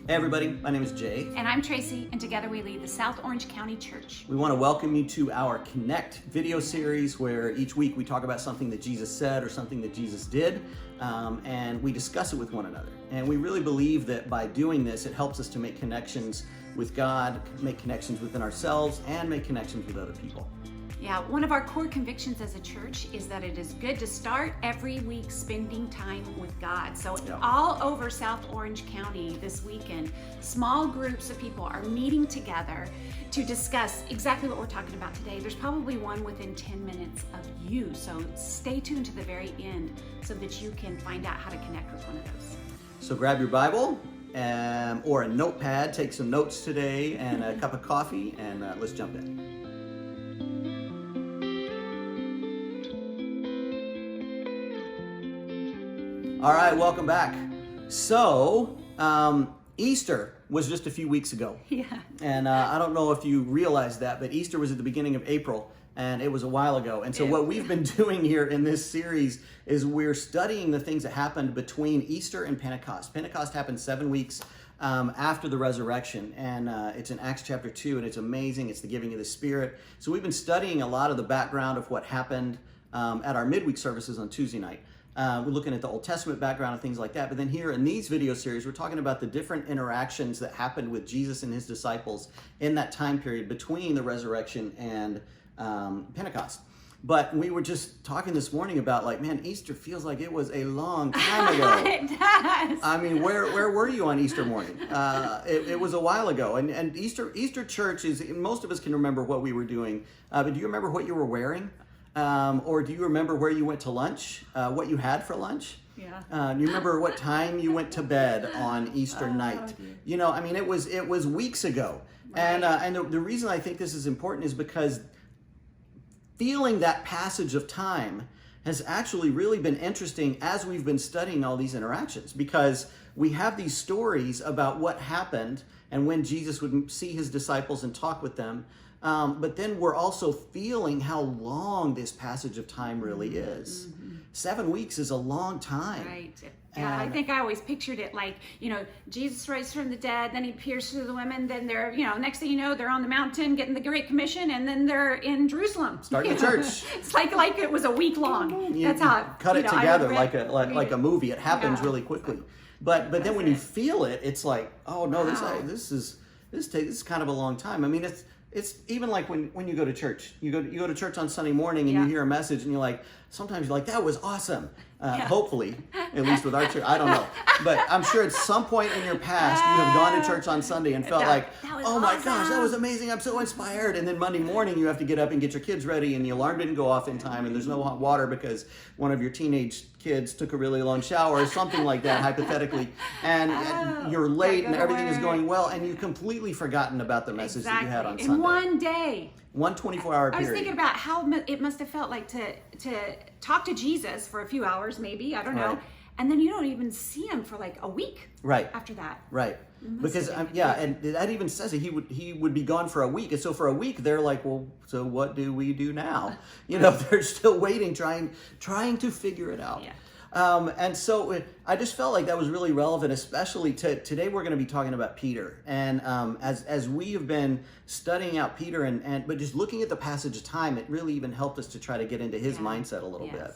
Hey everybody, my name is Jay. And I'm Tracy, and together we lead the South Orange County Church. We want to welcome you to our Connect video series where each week we talk about something that Jesus said or something that Jesus did, and we discuss it with one another. And we really believe that by doing this, it helps us to make connections with God, make connections within ourselves, and make connections with other people. Yeah, one of our core convictions as a church is that it is good to start every week spending time with God. So all over South Orange County this weekend, small groups of people are meeting together to discuss exactly what we're talking about today. There's probably one within 10 minutes of you. So stay tuned to the very end so that you can find out how to connect with one of those. So grab your Bible or a notepad, take some notes today, and a cup of coffee, and let's jump in. All right, welcome back. So, Easter was just a few weeks ago. Yeah. And I don't know if you realized that, but Easter was at the beginning of April, and it was a while ago. And so what we've been doing here in this series is we're studying the things that happened between Easter and Pentecost. Pentecost happened 7 weeks after the resurrection, and it's in Acts chapter 2, and it's amazing. It's the giving of the Spirit. So we've been studying a lot of the background of what happened at our midweek services on Tuesday night. We're looking at the Old Testament background and things like that. But then here in these video series, we're talking about the different interactions that happened with Jesus and his disciples in that time period between the resurrection and Pentecost. But we were just talking this morning about, like, man, Easter feels like it was a long time ago. It does. I mean, where were you on Easter morning? It was a while ago. And Easter church is, most of us can remember what we were doing. But do you remember what you were wearing? Or do you remember where you went to lunch, what you had for lunch? Yeah. Do you remember what time you went to bed on Easter night? You know, I mean, it was weeks ago. Right. And the reason I think this is important is because feeling that passage of time has actually really been interesting as we've been studying all these interactions, because we have these stories about what happened and when Jesus would see his disciples and talk with them. But then we're also feeling how long this passage of time really is. Mm-hmm. 7 weeks is a long time. Right. Yeah, I think I always pictured it like, Jesus raised from the dead, then he appears to the women, then they're, next thing you know, they're on the mountain getting the Great Commission, and then they're in Jerusalem. Starting the church. It's like it was a week long. That's how cut it together like a movie. It happens really quickly. But then when you feel it, it's like, oh no, this is kind of a long time. I mean, it's even like when you go to church. You go to church on Sunday morning and you hear a message and you're like, sometimes you're like, that was awesome. Hopefully, at least with our church, I don't know. But I'm sure at some point in your past, you have gone to church on Sunday and felt like, oh my gosh, that was amazing. I'm so inspired. And then Monday morning, you have to get up and get your kids ready, and the alarm didn't go off in time, and there's no hot water because one of your teenage kids took a really long shower or something like that, hypothetically. And you're late and everything is going well, and you've completely forgotten about the message that you had on Sunday. In one day. One 24-hour period. I was thinking about how it must have felt like to talk to Jesus for a few hours, maybe, I don't know, and then you don't even see him for like a week. Right. After that. Right. Because and that even says that he would be gone for a week, and so for a week they're like, well, so what do we do now? They're still waiting, trying to figure it out. Yeah. And so I just felt like that was really relevant, especially today. We're going to be talking about Peter, and as we have been studying out Peter, but just looking at the passage of time, it really even helped us to try to get into his mindset a little bit.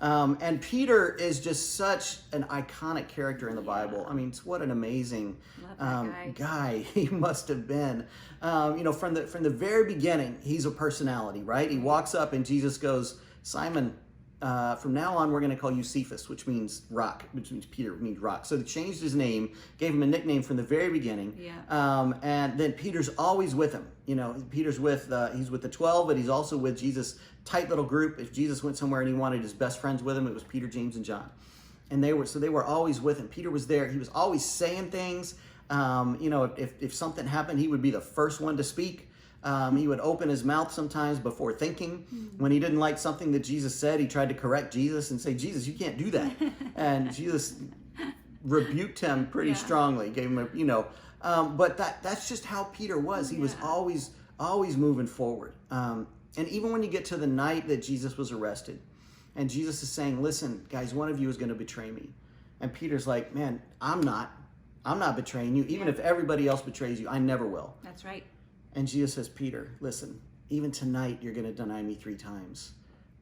And Peter is just such an iconic character in the Bible. I mean, what an amazing guy he must have been. From the very beginning, he's a personality, right? He walks up and Jesus goes, Simon, from now on, we're going to call you Cephas, which means rock, which means Peter means rock. So they changed his name, gave him a nickname from the very beginning. Yeah. And then Peter's always with him. Peter's he's with the 12, but he's also with Jesus' tight little group. If Jesus went somewhere and he wanted his best friends with him, it was Peter, James, and John. And they were always with him. Peter was there. He was always saying things. If something happened, he would be the first one to speak. He would open his mouth sometimes before thinking. When he didn't like something that Jesus said, he tried to correct Jesus and say, Jesus, you can't do that. And Jesus rebuked him pretty strongly, gave him but that's just how Peter was. He was always moving forward. And even when you get to the night that Jesus was arrested, and Jesus is saying, listen, guys, one of you is going to betray me. And Peter's like, man, I'm not. I'm not betraying you. Even if everybody else betrays you, I never will. That's right. And Jesus says, Peter, listen, even tonight you're going to deny me 3 times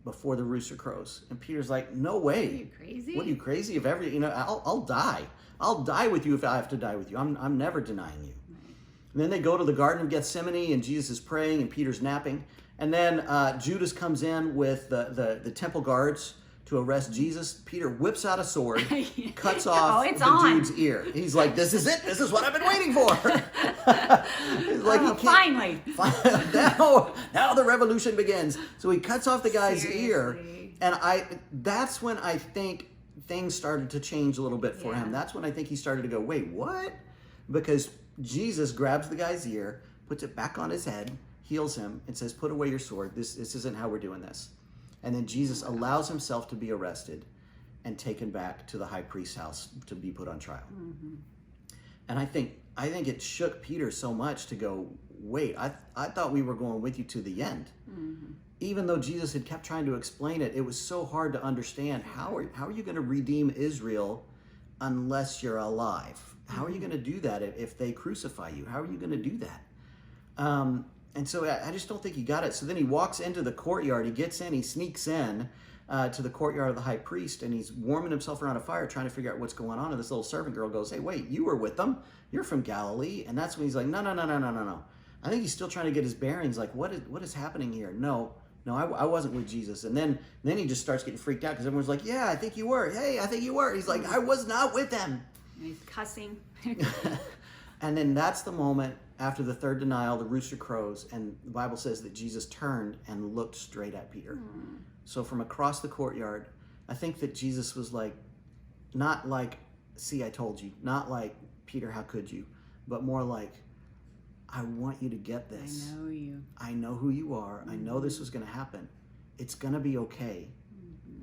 before the rooster crows. And Peter's like, no way. Are you crazy? What, are you crazy? If I'll die. I'll die with you if I have to die with you. I'm never denying you. Right. And then they go to the Garden of Gethsemane, and Jesus is praying, and Peter's napping. And then Judas comes in with the temple guards to arrest Jesus. Peter whips out a sword, cuts off dude's ear. He's like, this is it. This is what I've been waiting for. He's like, finally. now the revolution begins. So he cuts off the guy's ear. And that's when I think things started to change a little bit for him. That's when I think he started to go, wait, what? Because Jesus grabs the guy's ear, puts it back on his head, heals him, and says, put away your sword. This isn't how we're doing this. And then Jesus allows himself to be arrested and taken back to the high priest's house to be put on trial. Mm-hmm. And I think it shook Peter so much to go, wait, I thought we were going with you to the end. Mm-hmm. Even though Jesus had kept trying to explain it, it was so hard to understand. How are you going to redeem Israel unless you're alive? How are you going to do that if they crucify you? How are you going to do that? And so I just don't think he got it. So then he walks into the courtyard. He gets in. He sneaks in to the courtyard of the high priest, and he's warming himself around a fire trying to figure out what's going on. And this little servant girl goes, hey, wait, you were with them. You're from Galilee. And that's when he's like, no. I think he's still trying to get his bearings. Like, what is happening here? No, I wasn't with Jesus. And then he just starts getting freaked out because everyone's like, yeah, I think you were. Hey, I think you were. He's like, I was not with them. And he's cussing. And then that's the moment after the third denial, the rooster crows, and the Bible says that Jesus turned and looked straight at Peter. So from across the courtyard, I think that Jesus was like, not like, see, I told you, not like, Peter, how could you, but more like, I want you to get this. I know you. I know who you are. I know this was going to happen. It's going to be okay.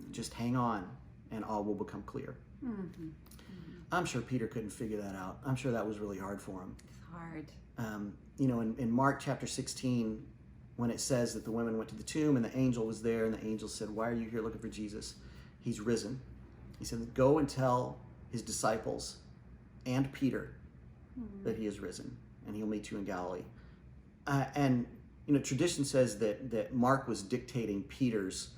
Just hang on, and all will become clear. I'm sure Peter couldn't figure that out. I'm sure that was really hard for him. It's hard. In Mark chapter 16, when it says that the women went to the tomb and the angel was there, and the angel said, why are you here looking for Jesus? He's risen. He said, go and tell his disciples and Peter that he is risen, and he'll meet you in Galilee. And tradition says that Mark was dictating Peter's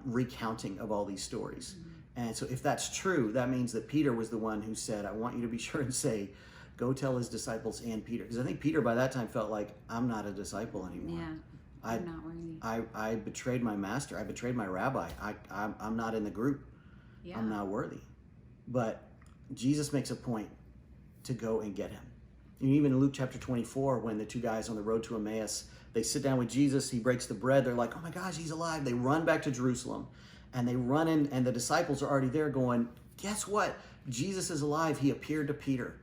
recounting of all these stories. And so if that's true, that means that Peter was the one who said, I want you to be sure and say, go tell his disciples and Peter. Because I think Peter by that time felt like, I'm not a disciple anymore. Yeah, I'm not worthy. I betrayed my master. I betrayed my rabbi. I'm not in the group. Yeah. I'm not worthy. But Jesus makes a point to go and get him. And even in Luke chapter 24, when the 2 guys on the road to Emmaus, they sit down with Jesus, he breaks the bread. They're like, oh my gosh, he's alive. They run back to Jerusalem. And they run in, and the disciples are already there going, guess what? Jesus is alive. He appeared to Peter.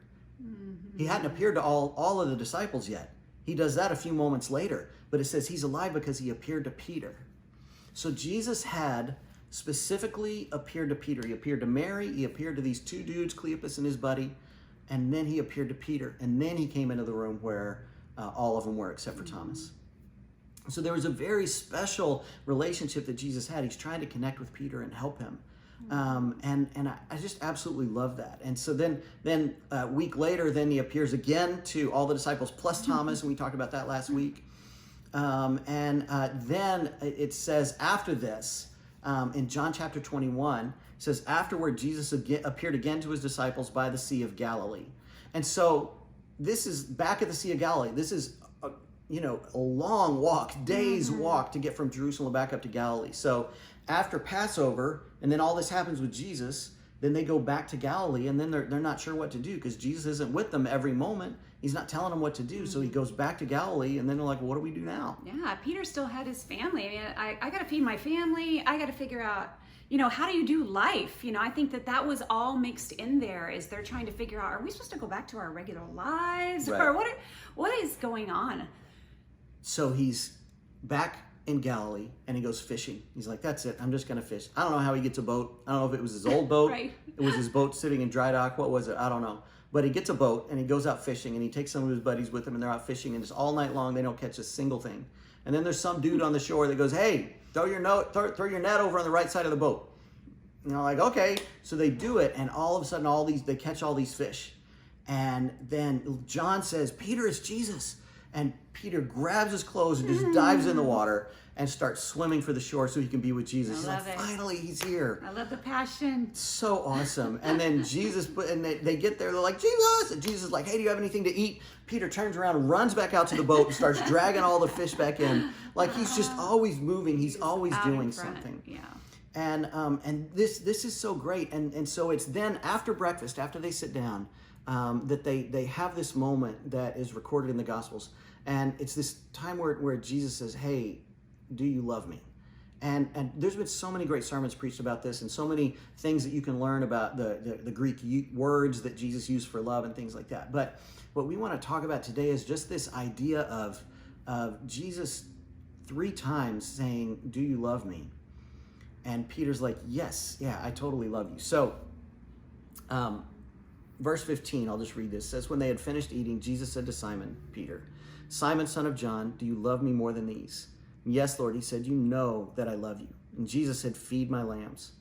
He hadn't appeared to all of the disciples yet. He does that a few moments later. But it says he's alive because he appeared to Peter. So Jesus had specifically appeared to Peter. He appeared to Mary. He appeared to these 2 dudes, Cleopas and his buddy. And then he appeared to Peter. And then he came into the room where all of them were except for Thomas. So there was a very special relationship that Jesus had. He's trying to connect with Peter and help him. And I just absolutely love that. And so then a week later, then he appears again to all the disciples plus Thomas, and we talked about that last week. Then it says after this, in John chapter 21, it says, afterward, Jesus appeared again to his disciples by the Sea of Galilee. And so this is back at the Sea of Galilee. This is a long walk, days walk to get from Jerusalem back up to Galilee. So after Passover, and then all this happens with Jesus, then they go back to Galilee, and then they're not sure what to do because Jesus isn't with them every moment. He's not telling them what to do. So he goes back to Galilee, and then they're like, well, what do we do now? Yeah, Peter still had his family. I mean, I got to feed my family. I got to figure out, how do you do life? I think that was all mixed in there as they're trying to figure out, are we supposed to go back to our regular lives? Right. Or what is going on? So he's back in Galilee, and he goes fishing. He's like, that's it. I'm just going to fish. I don't know how he gets a boat. I don't know if it was his old boat. Right. It was his boat sitting in dry dock. What was it? I don't know. But he gets a boat, and he goes out fishing, and he takes some of his buddies with him, and they're out fishing, and just all night long, they don't catch a single thing. And then there's some dude on the shore that goes, hey, throw your net over on the right side of the boat. And they're like, okay. So they do it, and all of a sudden, they catch all these fish. And then John says, Peter, it's Jesus. And Peter grabs his clothes and just dives in the water and starts swimming for the shore so he can be with Jesus. He's like, finally, he's here. I love the passion. So awesome. And then Jesus, and they get there, they're like, Jesus! And Jesus is like, hey, do you have anything to eat? Peter turns around and runs back out to the boat and starts dragging all the fish back in. Like he's just always moving. He's always doing something. Yeah. And this is so great. And so it's then after breakfast, after they sit down, that they have this moment that is recorded in the Gospels. And it's this time where Jesus says, hey, do you love me? And there's been so many great sermons preached about this and so many things that you can learn about the Greek words that Jesus used for love and things like that. But what we want to talk about today is just this idea of Jesus 3 times saying, do you love me? And Peter's like, yes, yeah, I totally love you. So verse 15, I'll just read this. It says, when they had finished eating, Jesus said to Simon, Peter, Simon, son of John, do you love me more than these? Yes, Lord, he said, you know that I love you. And Jesus said, feed my lambs.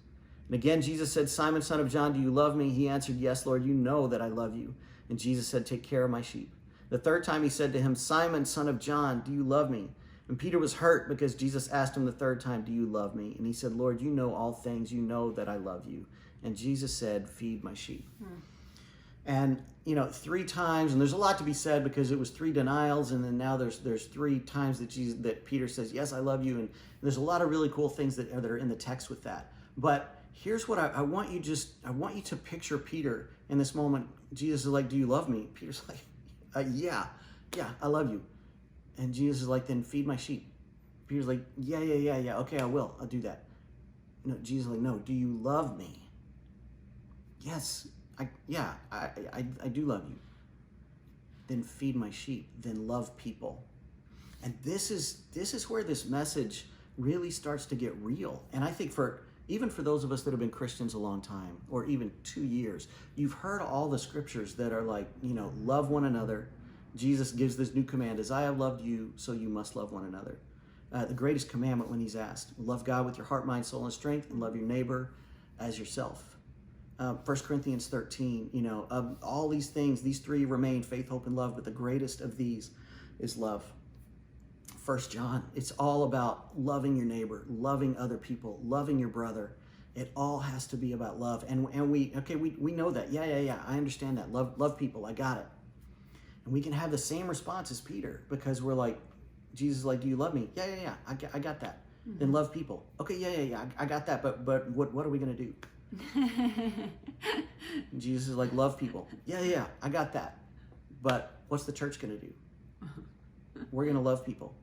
And again, Jesus said, Simon, son of John, do you love me? He answered, yes, Lord, you know that I love you. And Jesus said, take care of my sheep. The 3rd time he said to him, Simon, son of John, do you love me? And Peter was hurt because Jesus asked him the 3rd time, do you love me? And he said, Lord, you know all things. You know that I love you. And Jesus said, feed my sheep. And, 3 times, and there's a lot to be said because it was 3 denials, and then now there's 3 times that Peter says, yes, I love you, and there's a lot of really cool things that are in the text with that. But here's what I want you to picture Peter in this moment. Jesus is like, do you love me? Peter's like, yeah, I love you. And Jesus is like, then feed my sheep. Peter's like, yeah, okay, I will, I'll do that. No, Jesus is like, no, do you love me? Yes. I do love you. Then feed my sheep. Then love people. And this is where this message really starts to get real. And I think even for those of us that have been Christians a long time, or even 2 years, you've heard all the scriptures that are like, love one another. Jesus gives this new command, as I have loved you, so you must love one another. The greatest commandment when he's asked, love God with your heart, mind, soul, and strength, and love your neighbor as yourself. 1 Corinthians 13, of all these things, these 3 remain, faith, hope, and love, but the greatest of these is love. 1 John, it's all about loving your neighbor, loving other people, loving your brother. It all has to be about love. And we know that. Yeah, I understand that. Love people, I got it. And we can have the same response as Peter because we're like, Jesus is like, do you love me? Yeah, I got that. Mm-hmm. Then love people. Okay, yeah, I got that, but what are we going to do? Jesus is like, love people. Yeah, I got that. But what's the church going to do? We're going to love people.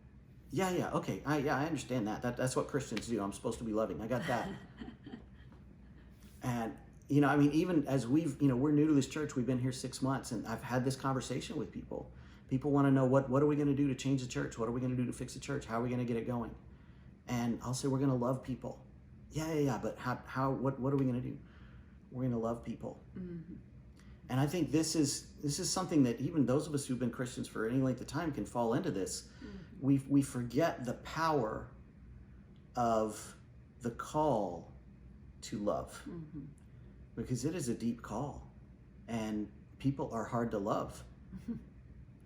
Yeah, okay. I understand that. That's what Christians do. I'm supposed to be loving. I got that. And, even as we're new to this church, we've been here 6 months, and I've had this conversation with people. People want to know, what are we going to do to change the church? What are we going to do to fix the church? How are we going to get it going? And I'll say, we're going to love people. Yeah, but what are we going to do? We're going to love people. Mm-hmm. And I think this is something that even those of us who've been Christians for any length of time can fall into this. Mm-hmm. We forget the power of the call to love. Mm-hmm. Because it is a deep call, and people are hard to love. Mm-hmm.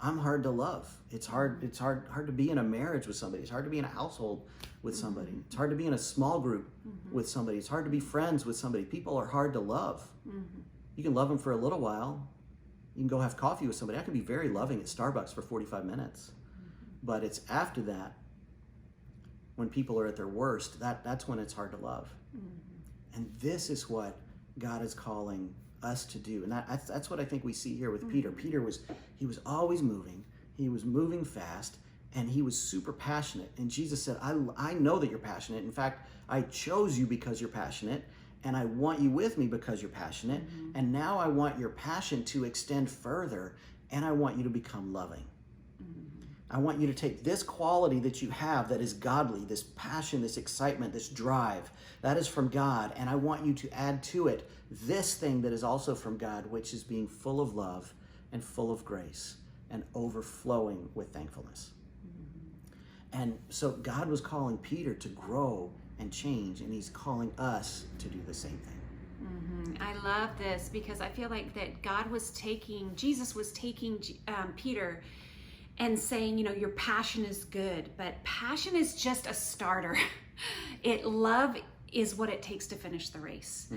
I'm hard to love. It's hard to be in a marriage with somebody. It's hard to be in a household with somebody. Mm-hmm. It's hard to be in a small group mm-hmm. with somebody. It's hard to be friends with somebody. People are hard to love. Mm-hmm. You can love them for a little while. You can go have coffee with somebody. I can be very loving at Starbucks for 45 minutes. Mm-hmm. But it's after that, when people are at their worst, that's when it's hard to love. Mm-hmm. And this is what God is calling us to do. And that's what I think we see here with mm-hmm. Peter. Peter was always moving. He was moving fast, and he was super passionate. And Jesus said, I know that you're passionate. In fact, I chose you because you're passionate, and I want you with me because you're passionate. Mm-hmm. And now I want your passion to extend further, and I want you to become loving. Mm-hmm. I want you to take this quality that you have that is godly, this passion, this excitement, this drive, that is from God, and I want you to add to it this thing that is also from God, which is being full of love and full of grace and overflowing with thankfulness. Mm-hmm. And so God was calling Peter to grow and change, and he's calling us to do the same thing. I love this because I feel like that Jesus was taking Peter and saying, your passion is good, but passion is just a starter. Love is what it takes to finish the race.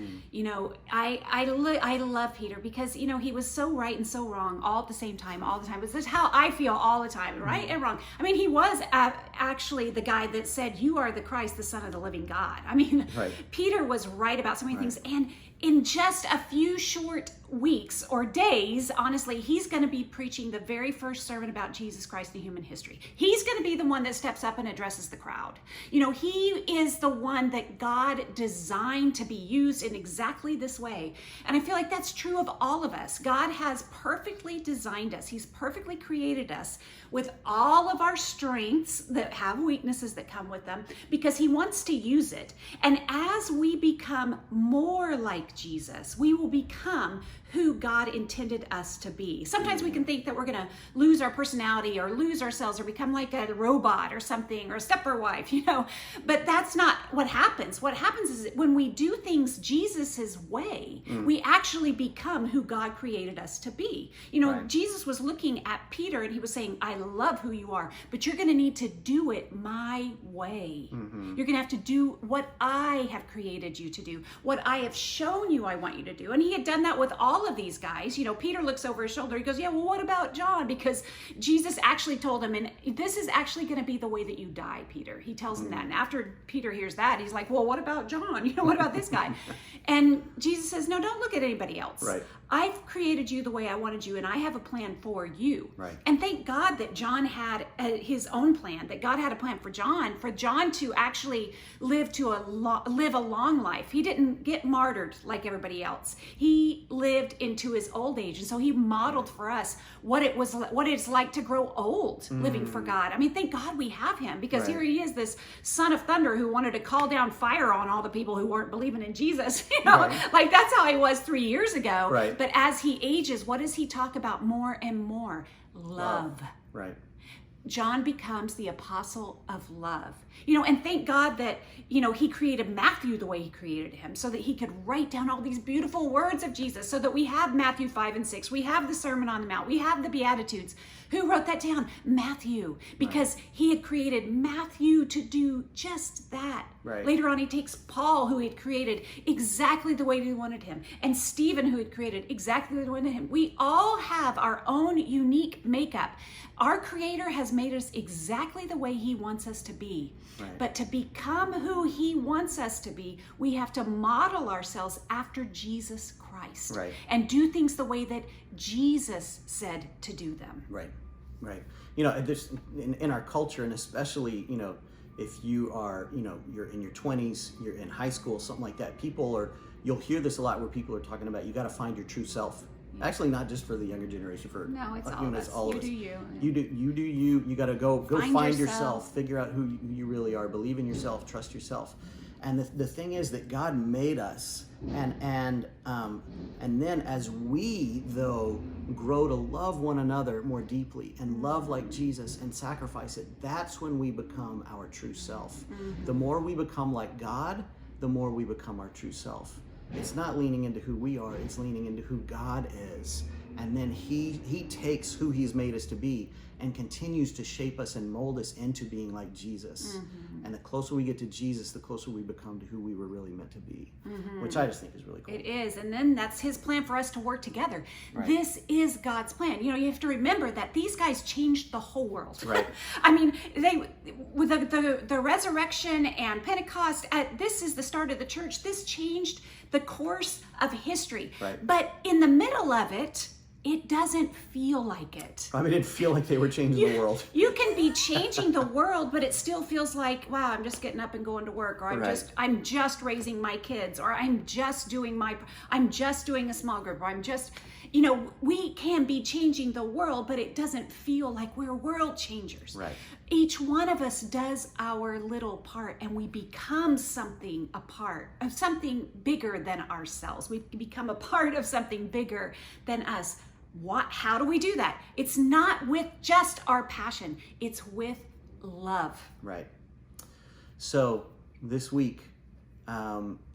I love Peter because, he was so right and so wrong all at the same time, all the time. This is how I feel all the time, right and wrong. I mean, he was actually the guy that said, you are the Christ, the Son of the living God. I mean, right. Peter was right about so many things. And in just a few short weeks or days, honestly, he's going to be preaching the very first sermon about Jesus Christ in human history. He's going to be the one that steps up and addresses the crowd. He is the one that God designed to be used in exactly this way. And I feel like that's true of all of us. God has perfectly designed us. He's perfectly created us with all of our strengths that have weaknesses that come with them because he wants to use it. And as we become more like Jesus, we will become who God intended us to be. Sometimes we can think that we're going to lose our personality or lose ourselves or become like a robot or something or a stepper wife, but that's not what happens. What happens is when we do things Jesus's way, we actually become who God created us to be. Right. Jesus was looking at Peter and he was saying, I love who you are, but you're going to need to do it my way. You're going to have to do what I have created you to do, what I have shown you I want you to do. And he had done that with all of these guys. Peter looks over his shoulder. He goes, yeah, well, what about John? Because Jesus actually told him, and this is actually going to be the way that you die, Peter. He tells him that. And after Peter hears that, he's like, well, what about John? What about this guy? And Jesus says, no, don't look at anybody else. Right. I've created you the way I wanted you, and I have a plan for you. Right. And thank God that John had his own plan, that God had a plan for John to actually live a long life. He didn't get martyred like everybody else. He lived into his old age, and so he modeled for us what it's like to grow old living for God. I mean, thank God we have him, because here he is, this son of thunder who wanted to call down fire on all the people who weren't believing in Jesus. Like that's how he was 3 years ago. Right. But as he ages, what does he talk about more and more? Love. Right. John becomes the apostle of love. And thank God that, he created Matthew the way he created him so that he could write down all these beautiful words of Jesus, so that we have Matthew 5 and 6. We have the Sermon on the Mount. We have the Beatitudes. Who wrote that down? Matthew, because he had created Matthew to do just that. Right. Later on, he takes Paul, who he had created exactly the way he wanted him, and Stephen, who had created exactly the way he wanted him. We all have our own unique makeup. Our Creator has made us exactly the way he wants us to be. Right. But to become who he wants us to be, we have to model ourselves after Jesus Christ. Right. And do things the way that Jesus said to do them. Right. There's in our culture, and especially, if you are, you're in your 20s, you're in high school, something like that, you'll hear this a lot where people are talking about, you got to find your true self. Actually, not just for the younger generation, it's all of us. All you of us. Do you. You do you. You got to go find yourself, figure out who you really are, believe in yourself, trust yourself. And the thing is that God made us, and then as we though grow to love one another more deeply and love like Jesus and sacrifice it, that's when we become our true self. The more we become like God, the more we become our true self. It's not leaning into who we are, it's leaning into who God is. And then he takes who he's made us to be and continues to shape us and mold us into being like Jesus. And the closer we get to Jesus, the closer we become to who we were really meant to be, which I just think is really cool. It is. And then that's his plan for us to work together. Right. This is God's plan. You have to remember that these guys changed the whole world. Right. I mean, with the resurrection and Pentecost, this is the start of the church. This changed the course of history. Right. But in the middle of it, it doesn't feel like it. I mean, it didn't feel like they were changing the world. You can be changing the world, but it still feels like, wow, I'm just getting up and going to work, or I'm just raising my kids, or I'm just doing a small group, or I'm just, we can be changing the world, but it doesn't feel like we're world changers. Right. Each one of us does our little part, and we become something bigger than ourselves. We become a part of something bigger than us. How do we do that? It's not with just our passion. It's with love. Right. So this week,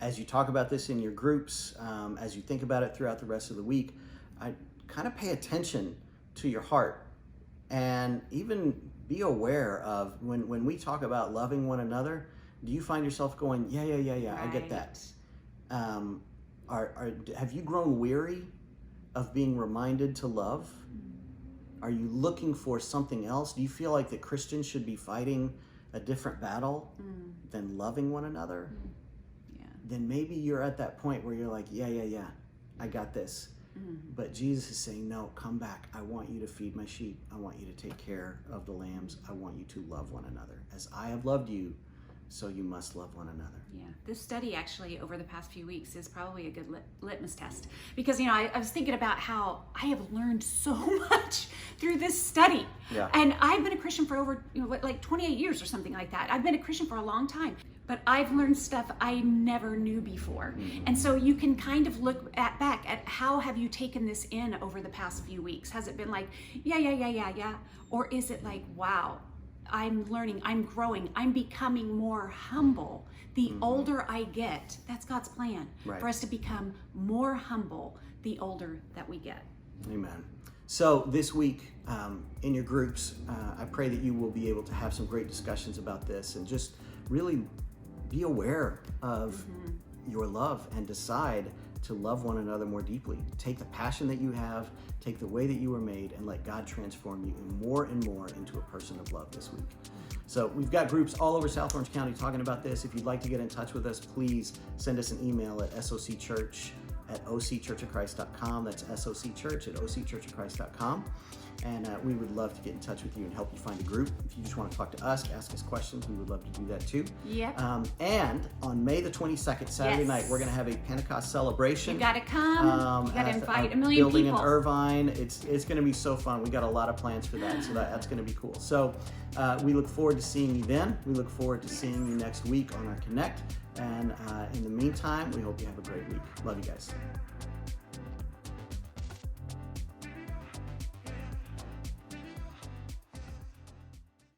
as you talk about this in your groups, as you think about it throughout the rest of the week, I kind of pay attention to your heart, and even be aware of when we talk about loving one another, do you find yourself going, yeah, right. I get that. Have you grown weary of being reminded to love? Are you looking for something else? Do you feel like that Christians should be fighting a different battle than loving one another? Yeah. Then maybe you're at that point where you're like, yeah, I got this. But Jesus is saying, no, come back. I want you to feed my sheep. I want you to take care of the lambs. I want you to love one another. As I have loved you, so you must love one another. Yeah, this study actually over the past few weeks is probably a good litmus test, because I was thinking about how I have learned so much through this study. Yeah. And I've been a Christian for over like 28 years or something like that. I've been a Christian for a long time, but I've learned stuff I never knew before. And so you can kind of look back at how have you taken this in over the past few weeks? Has it been like, yeah, or is it like, wow, I'm learning, I'm growing, I'm becoming more humble. The older I get, that's God's plan, for us to become more humble the older that we get. Amen. So this week in your groups, I pray that you will be able to have some great discussions about this and just really be aware of your love and decide to love one another more deeply. Take the passion that you have, take the way that you were made, and let God transform you more and more into a person of love this week. So we've got groups all over South Orange County talking about this. If you'd like to get in touch with us, please send us an email at socchurch@occhurchofchrist.com. That's socchurch@occhurchofchrist.com. And we would love to get in touch with you and help you find a group. If you just want to talk to us, ask us questions, we would love to do that too. Yep. And on May the 22nd, Saturday night, we're going to have a Pentecost celebration. You got to come. You got to invite a million building people. in Irvine. It's going to be so fun. We got a lot of plans for that, so that's going to be cool. So we look forward to seeing you then. We look forward to seeing you next week on our Connect. And in the meantime, we hope you have a great week. Love you guys.